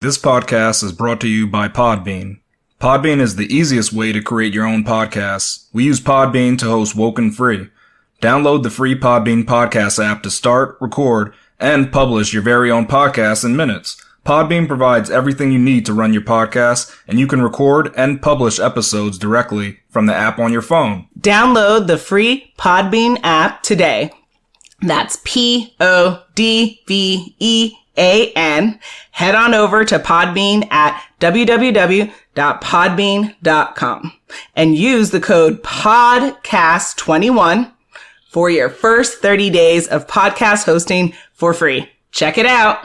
This podcast is brought to you by Podbean. Podbean is the easiest way to create your own podcasts. We use Podbean to host WokeNFree. Download the free Podbean podcast app to start, record, and publish your very own podcast in minutes. Podbean provides everything you need to run your podcast, and you can record and publish episodes directly from the app on your phone. Download the free Podbean app today. That's Podbean. Head on over to Podbean at www.podbean.com and use the code PODCAST21 for your first 30 days of podcast hosting for free. Check it out.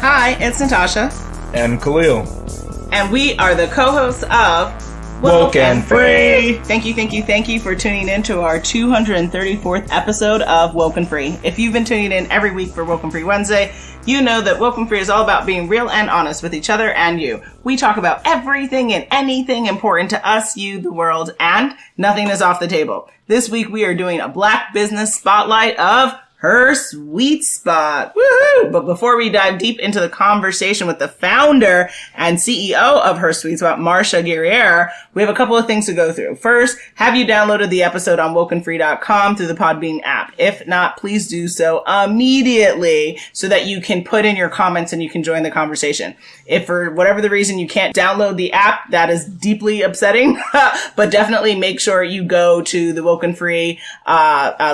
Hi, it's Natasha. And Khalil. And we are the co-hosts of WokeNFree. Thank you for tuning in to our 234th episode of WokeNFree. If you've been tuning in every week for WokeNFree Wednesday, you know that WokeNFree is all about being real and honest with each other and you. We talk about everything and anything important to us, you, the world, and nothing is off the table. This week we are doing a Black business spotlight of HerSuiteSpot. Woohoo! But before we dive deep into the conversation with the founder and CEO of HerSuiteSpot, Marcia Guerriere, we have a couple of things to go through. First, have you downloaded the episode on WokeNFree.com through the Podbean app? If not, please do so immediately so that you can put in your comments and you can join the conversation. If for whatever the reason you can't download the app, that is deeply upsetting, but definitely make sure you go to the WokeNFree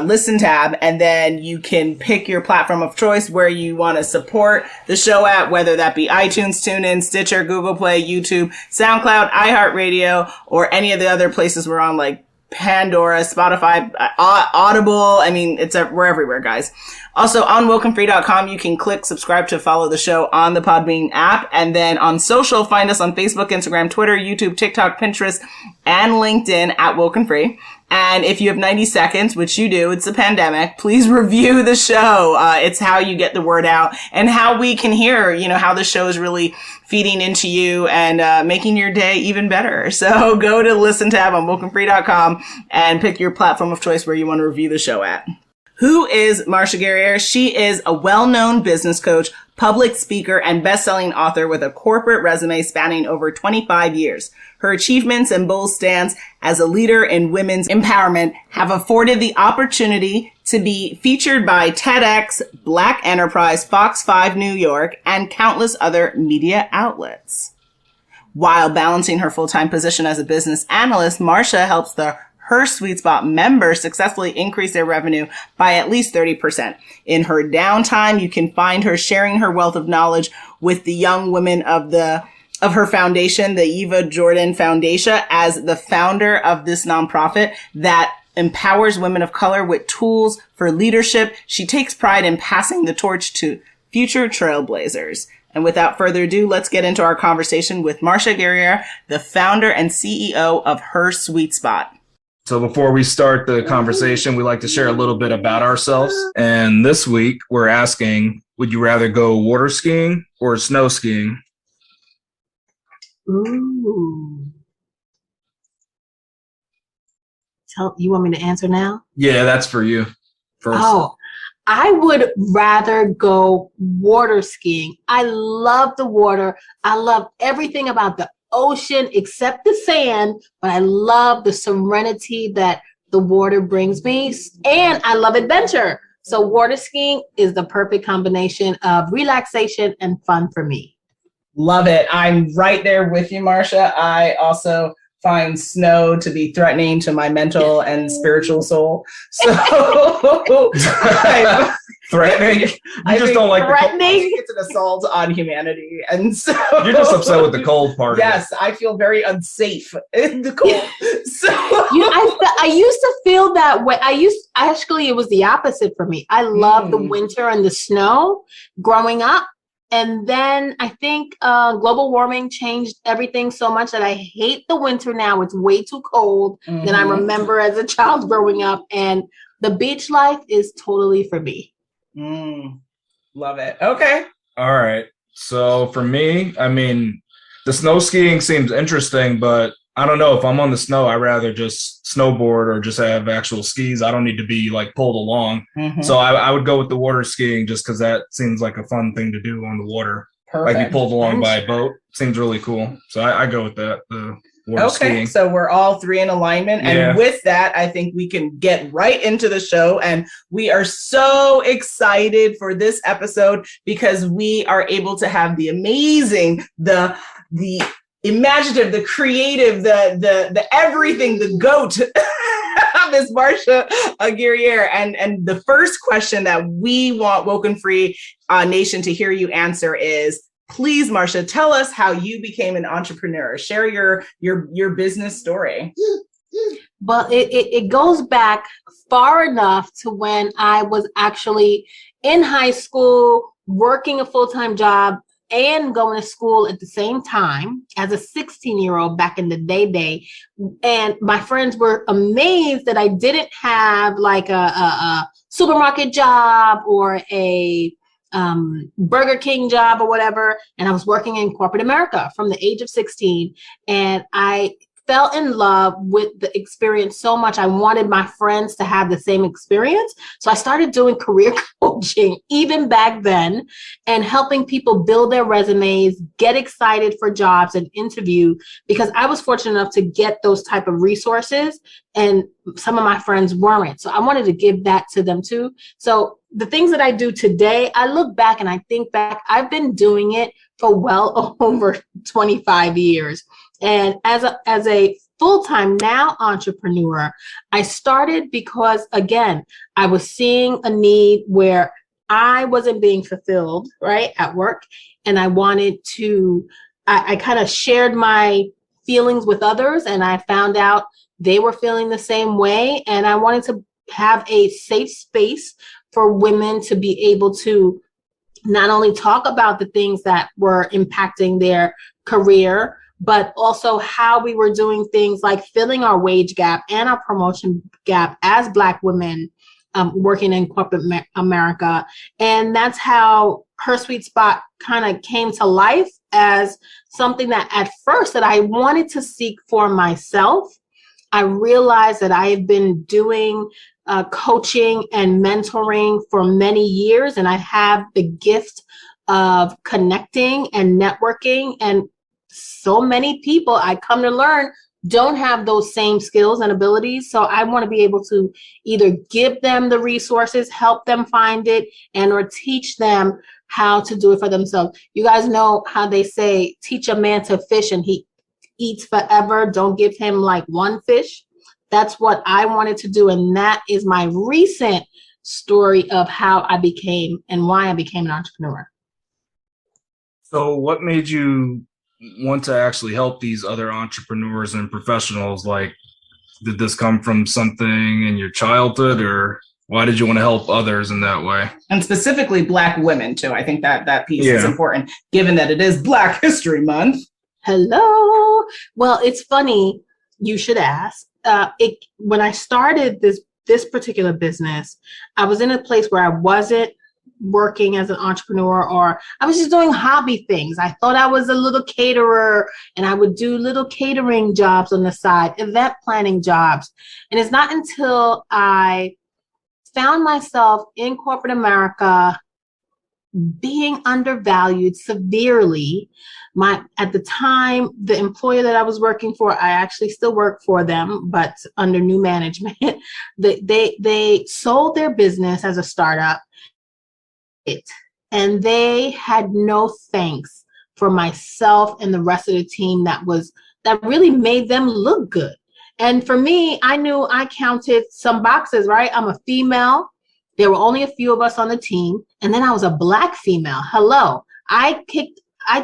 listen tab, and then you can pick your platform of choice where you want to support the show at, whether that be iTunes, TuneIn, Stitcher, Google Play, YouTube, SoundCloud, iHeartRadio, or any of the other places we're on, like Pandora, Spotify, Audible. I mean, we're everywhere, guys. Also, on WokeNFree.com, you can click subscribe to follow the show on the Podbean app. And then on social, find us on Facebook, Instagram, Twitter, YouTube, TikTok, Pinterest, and LinkedIn at WokeNFree. And if you have 90 seconds, which you do, it's a pandemic, please review the show. It's how you get the word out and how we can hear, how the show is really feeding into you and making your day even better. So go to listen tab on WokeNFree.com and pick your platform of choice where you want to review the show at. Who is Marcia Guerriere? She is a well-known business coach, public speaker, and best-selling author with a corporate resume spanning over 25 years. Her achievements and bold stance as a leader in women's empowerment have afforded the opportunity to be featured by TEDx, Black Enterprise, Fox 5 New York, and countless other media outlets. While balancing her full-time position as a business analyst, Marcia helps the HerSuiteSpot members successfully increase their revenue by at least 30%. In her downtime, you can find her sharing her wealth of knowledge with the young women of her foundation, the Eva Jordan Foundation, as the founder of this nonprofit that empowers women of color with tools for leadership. She takes pride in passing the torch to future trailblazers. And without further ado, let's get into our conversation with Marcia Guerriere, the founder and CEO of HerSuiteSpot. So before we start the conversation, we like to share a little bit about ourselves. And this week, we're asking, would you rather go water skiing or snow skiing? Ooh. You want me to answer now? Yeah, that's for you first. Oh, I would rather go water skiing. I love the water. I love everything about the ocean except the sand, but I love the serenity that the water brings me, and I love adventure. So water skiing is the perfect combination of relaxation and fun for me. Love it. I'm right there with you, Marcia. I also find snow to be threatening to my mental and spiritual soul. So threatening? You just don't like threatening. I think it's an assault on humanity, and so you're just upset with the cold part. Yes, I feel very unsafe in the cold. So I used to feel that way. It was the opposite for me. I love the winter and the snow growing up. And then I think global warming changed everything so much that I hate the winter now. It's way too cold than I remember as a child growing up. And the beach life is totally for me. Love it. Okay. All right. So for me, I mean, the snow skiing seems interesting, but I don't know, if I'm on the snow, I'd rather just snowboard or just have actual skis. I don't need to be like pulled along. Mm-hmm. So I would go with the water skiing just because that seems like a fun thing to do on the water. Perfect. Like be pulled along by a boat. Seems really cool. So I go with that. The water skiing. So we're all three in alignment. And with that, I think we can get right into the show. And we are so excited for this episode because we are able to have the amazing, the imaginative, the creative, the everything, the GOAT, Miss Marsha Guerriere. And the first question that we want WokeNFree Nation to hear you answer is, please, Marsha, tell us how you became an entrepreneur. Share your business story. Well, it goes back far enough to when I was actually in high school, working a full-time job and going to school at the same time as a 16-year-old back in the day. And my friends were amazed that I didn't have like a supermarket job or a Burger King job or whatever. And I was working in corporate America from the age of 16. And I fell in love with the experience so much. I wanted my friends to have the same experience. So I started doing career coaching even back then and helping people build their resumes, get excited for jobs and interview, because I was fortunate enough to get those type of resources and some of my friends weren't. So I wanted to give that to them too. So the things that I do today, I look back and I think back, I've been doing it for well over 25 years. And as a full-time now entrepreneur, I started because, again, I was seeing a need where I wasn't being fulfilled, right, at work. And I wanted to, I kind of shared my feelings with others, and I found out they were feeling the same way. And I wanted to have a safe space for women to be able to not only talk about the things that were impacting their career, but also how we were doing things like filling our wage gap and our promotion gap as Black women working in corporate America. And that's how HerSuiteSpot kind of came to life as something that at first that I wanted to seek for myself. I realized that I have been doing coaching and mentoring for many years, and I have the gift of connecting and networking. And so many people I come to learn don't have those same skills and abilities. So I want to be able to either give them the resources, help them find it, and or teach them how to do it for themselves. You guys know how they say, teach a man to fish and he eats forever. Don't give him like one fish. That's what I wanted to do. And that is my recent story of how I became and why I became an entrepreneur. So what made you want to actually help these other entrepreneurs and professionals? Like, did this come from something in your childhood, or why did you want to help others in that way? And specifically Black women too. I think that piece is important, given that it is Black History Month. Hello. Well, it's funny you should ask. When I started this particular business, I was in a place where I wasn't working as an entrepreneur, or I was just doing hobby things. I thought I was a little caterer and I would do little catering jobs on the side, event planning jobs. And it's not until I found myself in corporate America being undervalued severely. At the time, the employer that I was working for, I actually still work for them, but under new management. They sold their business as a startup, and they had no thanks for myself and the rest of the team that really made them look good. And for me, I knew I counted some boxes, right? I'm a female. There were only a few of us on the team. And then I was a Black female. Hello. I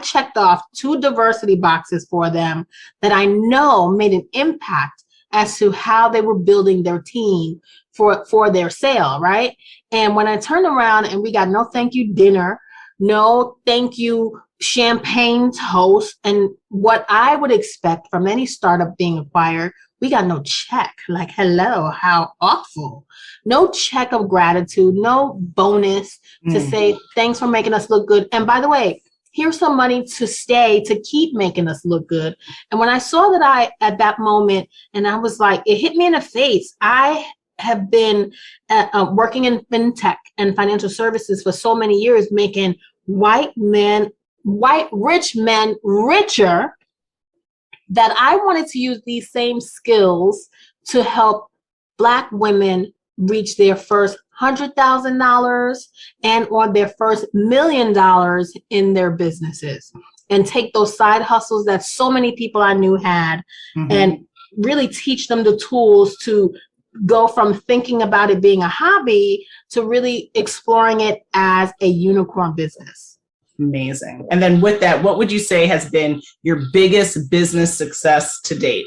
checked off 2 diversity boxes for them that I know made an impact as to how they were building their team for their sale, right? And when I turned around and we got no thank you dinner, no thank you champagne toast, and what I would expect from any startup being acquired, we got no check. Like, hello, how awful. No check of gratitude, no bonus to say thanks for making us look good. And by the way, here's some money to stay, to keep making us look good. And when I saw that at that moment, and I was like, it hit me in the face. I have been working in fintech and financial services for so many years, making white rich men richer, that I wanted to use these same skills to help Black women reach their first $100,000 and or their first $1 million in their businesses, and take those side hustles that so many people I knew had, and really teach them the tools to go from thinking about it being a hobby to really exploring it as a unicorn business. Amazing. And then with that, what would you say has been your biggest business success to date?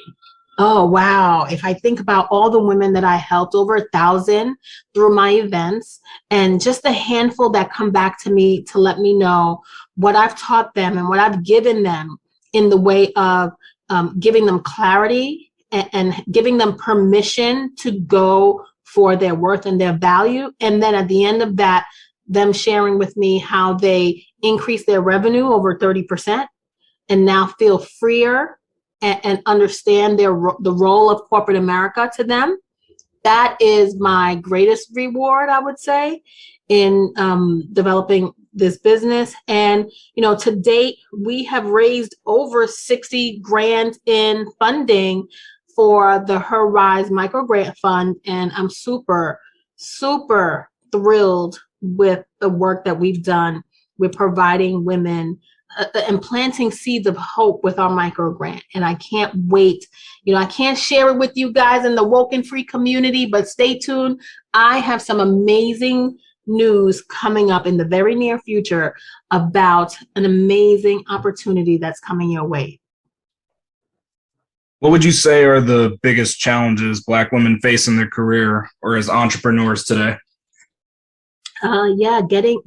Oh, wow. If I think about all the women that I helped, over 1,000 through my events, and just a handful that come back to me to let me know what I've taught them and what I've given them in the way of giving them clarity and giving them permission to go for their worth and their value. And then at the end of that, them sharing with me how they increase their revenue over 30% and now feel freer and understand the role of corporate America to them. That is my greatest reward, I would say, in developing this business. And, to date, we have raised over 60 grand in funding for the Her Rise micro grant fund. And I'm super, super thrilled with the work that we've done with providing women and planting seeds of hope with our micro grant. And I can't wait. I can't share it with you guys in the WokeNFree community, but stay tuned. I have some amazing news coming up in the very near future about an amazing opportunity that's coming your way. What would you say are the biggest challenges Black women face in their career or as entrepreneurs today?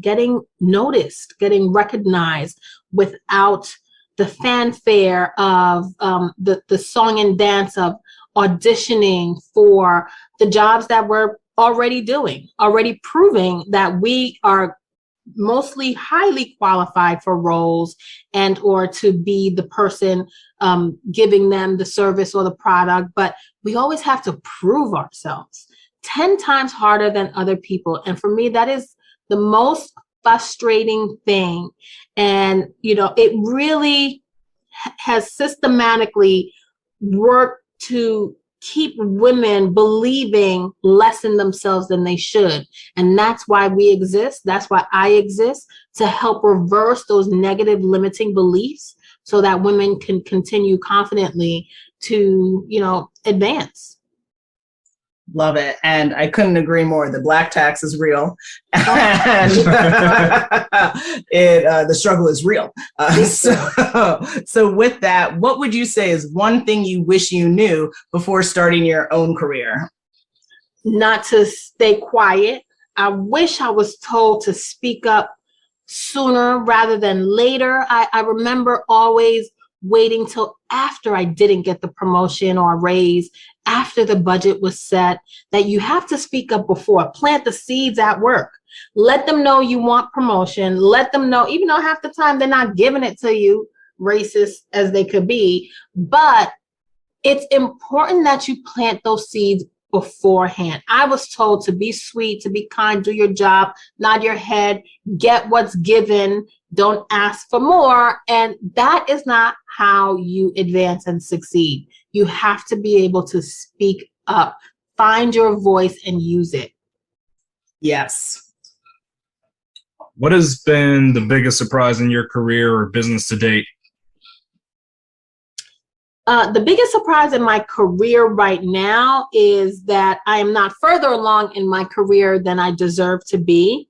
Getting noticed, getting recognized without the fanfare of the song and dance of auditioning for the jobs that we're already doing, already proving that we are mostly highly qualified for roles and or to be the person giving them the service or the product. But we always have to prove ourselves 10 times harder than other people. And for me, that is the most frustrating thing. And, it really has systematically worked to keep women believing less in themselves than they should. And that's why we exist. That's why I exist, to help reverse those negative limiting beliefs so that women can continue confidently to, advance. Love it. And I couldn't agree more. The Black tax is real. And the struggle is real. So with that, what would you say is one thing you wish you knew before starting your own career? Not to stay quiet. I wish I was told to speak up sooner rather than later. I remember always waiting till after I didn't get the promotion or raise, after the budget was set, that you have to speak up before. Plant the seeds at work. Let them know you want promotion. Let them know, even though half the time they're not giving it to you, racist as they could be. But it's important that you plant those seeds beforehand. I was told to be sweet, to be kind, do your job, nod your head, get what's given, don't ask for more. And that is not how you advance and succeed. You have to be able to speak up, find your voice and use it. Yes. What has been the biggest surprise in your career or business to date? The biggest surprise in my career right now is that I am not further along in my career than I deserve to be.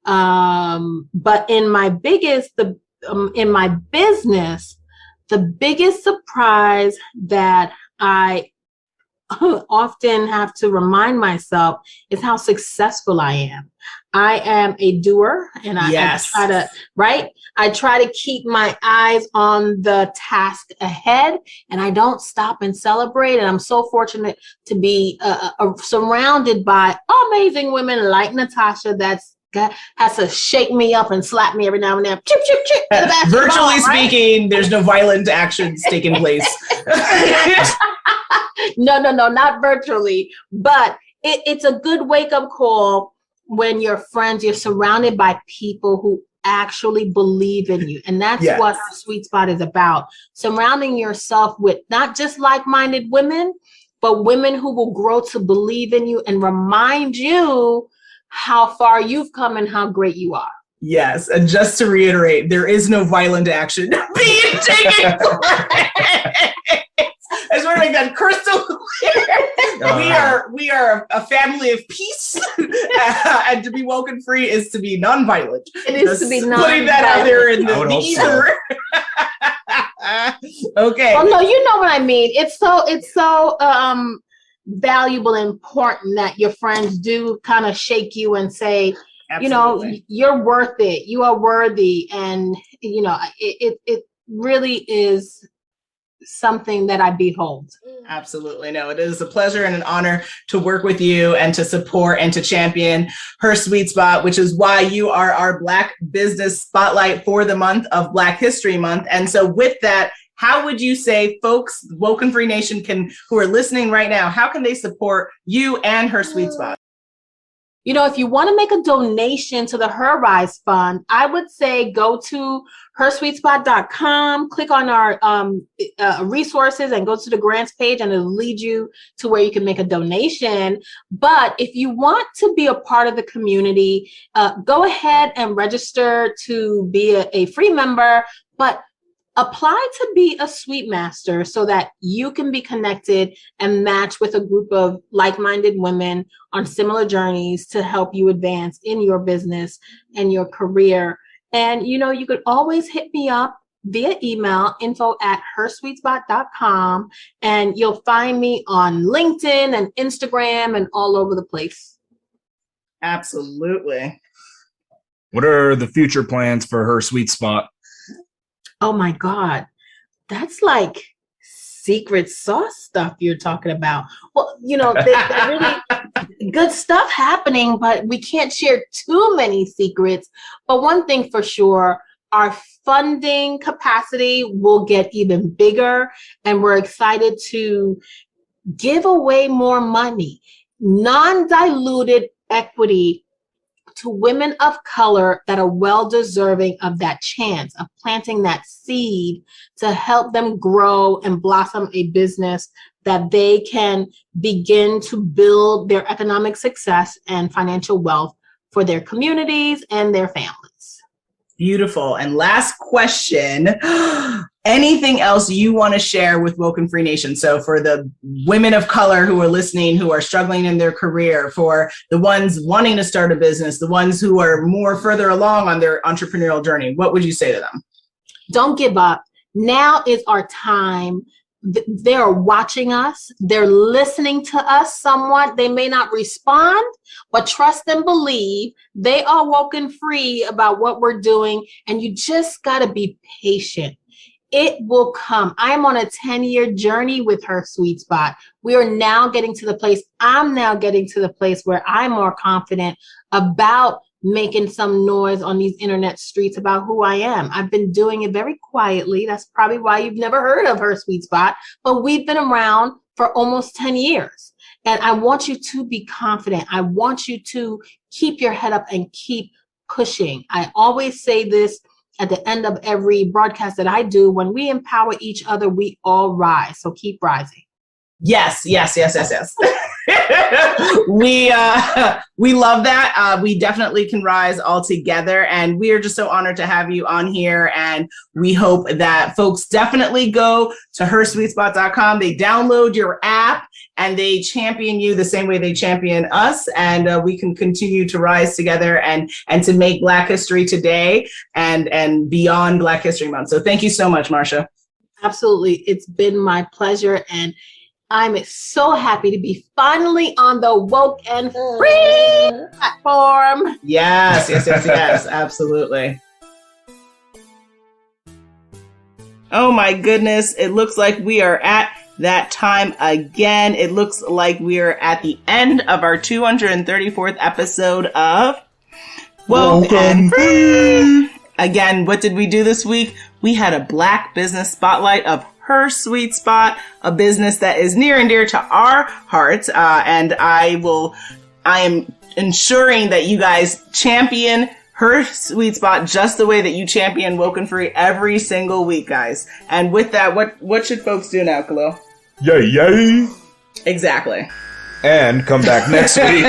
But in my business, the biggest surprise that I often have to remind myself is how successful I am. I am a doer, and I try to keep my eyes on the task ahead, and I don't stop and celebrate. And I'm so fortunate to be surrounded by amazing women like Natasha that's has to shake me up and slap me every now and then. Chip, chip, chip. Virtually speaking, right? There's no violent actions taking place. No, not virtually. But it's a good wake-up call when you're surrounded by people who actually believe in you. And that's what our sweet spot is about. Surrounding yourself with not just like-minded women, but women who will grow to believe in you and remind you how far you've come and how great you are. Yes. And just to reiterate, there is no violent action being taken place. I just want to make that crystal clear. We are a family of peace, and to be woken free is to be nonviolent. It is just to be nonviolent. Putting that out there in the ether. Okay. Oh no, you know what I mean. It's so valuable and important that your friends do kind of shake you and say, Absolutely. You're worth it. You are worthy, and it really is something that I behold. Absolutely. No, it is a pleasure and an honor to work with you and to support and to champion HerSuiteSpot, which is why you are our Black Business Spotlight for the month of Black History Month. And so with that, how would you say folks, WokeNFree Nation who are listening right now, how can they support you and HerSuiteSpot? If you want to make a donation to the HerRise Fund, I would say go to HerSuiteSpot.com, click on our resources and go to the grants page, and it'll lead you to where you can make a donation. But if you want to be a part of the community, go ahead and register to be a free member, but apply to be a Suite Master so that you can be connected and match with a group of like-minded women on similar journeys to help you advance in your business and your career. And, you could always hit me up via email, info@HerSuiteSpot.com, and you'll find me on LinkedIn and Instagram and all over the place. Absolutely. What are the future plans for HerSuiteSpot? Oh my God, that's like secret sauce stuff you're talking about. Well, there's really good stuff happening, but we can't share too many secrets. But one thing for sure, our funding capacity will get even bigger, and we're excited to give away more money, non-diluted equity to women of color that are well deserving of that chance of planting that seed to help them grow and blossom a business that they can begin to build their economic success and financial wealth for their communities and their families. Beautiful. And last question, anything else you want to share with WokeNFree Nation? So for the women of color who are listening, who are struggling in their career, for the ones wanting to start a business, the ones who are more further along on their entrepreneurial journey, what would you say to them? Don't give up. Now is our time. They're watching us. They're listening to us somewhat. They may not respond, but trust and believe they are woken free about what we're doing. And you just got to be patient. It will come. I am on a 10-year journey with HerSuiteSpot. I'm now getting to the place where I'm more confident about making some noise on these internet streets about who I am. I've been doing it very quietly. That's probably why you've never heard of HerSuiteSpot, but we've been around for almost 10 years. And I want you to be confident. I want you to keep your head up and keep pushing. I always say this at the end of every broadcast that I do. When we empower each other, we all rise. So keep rising. Yes. We love that. We definitely can rise all together, and we are just so honored to have you on here. And we hope that folks definitely go to HerSuiteSpot.com. They download your app and they champion you the same way they champion us. And we can continue to rise together and to make Black History today and beyond Black History Month. So thank you so much, Marsha. Absolutely. It's been my pleasure. And I'm so happy to be finally on the WokeNFree platform. Yes, absolutely. Oh my goodness, it looks like we are at that time again. It looks like we are at the end of our 234th episode of WokeNFree! Again, what did we do this week? We had a Black business spotlight of HerSuiteSpot, a business that is near and dear to our hearts, and I am ensuring that you guys champion HerSuiteSpot just the way that you champion WokeNFree every single week, guys. And with that, what should folks do now, Khalil? Yay, yay! Exactly. And come back next week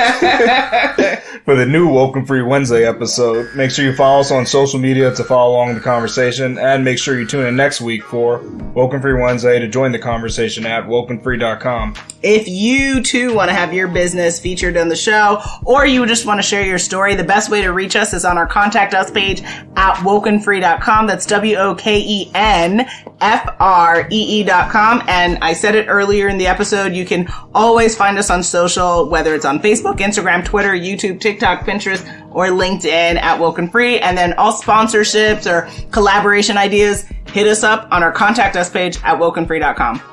for the new WokeNFree Wednesday episode. Make sure you follow us on social media to follow along the conversation, and make sure you tune in next week for WokeNFree Wednesday to join the conversation at WokeNFree.com. If you too want to have your business featured on the show, or you just want to share your story, the best way to reach us is on our Contact Us page at WokeNFree.com. That's WokenFree.com. And I said it earlier in the episode, you can always find us on social, whether it's on Facebook, Instagram, Twitter, YouTube, TikTok, Pinterest, or LinkedIn at WokeNFree. And then all sponsorships or collaboration ideas, hit us up on our Contact Us page at WokenFree.com.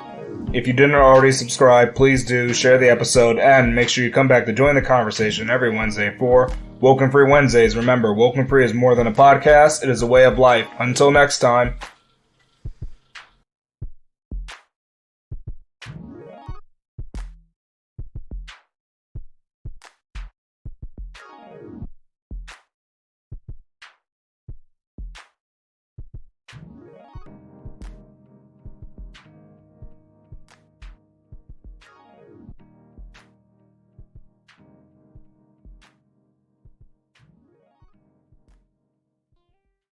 If you didn't already subscribe, please do share the episode and make sure you come back to join the conversation every Wednesday for WokeNFree Wednesdays. Remember, WokeNFree is more than a podcast. It is a way of life. Until next time.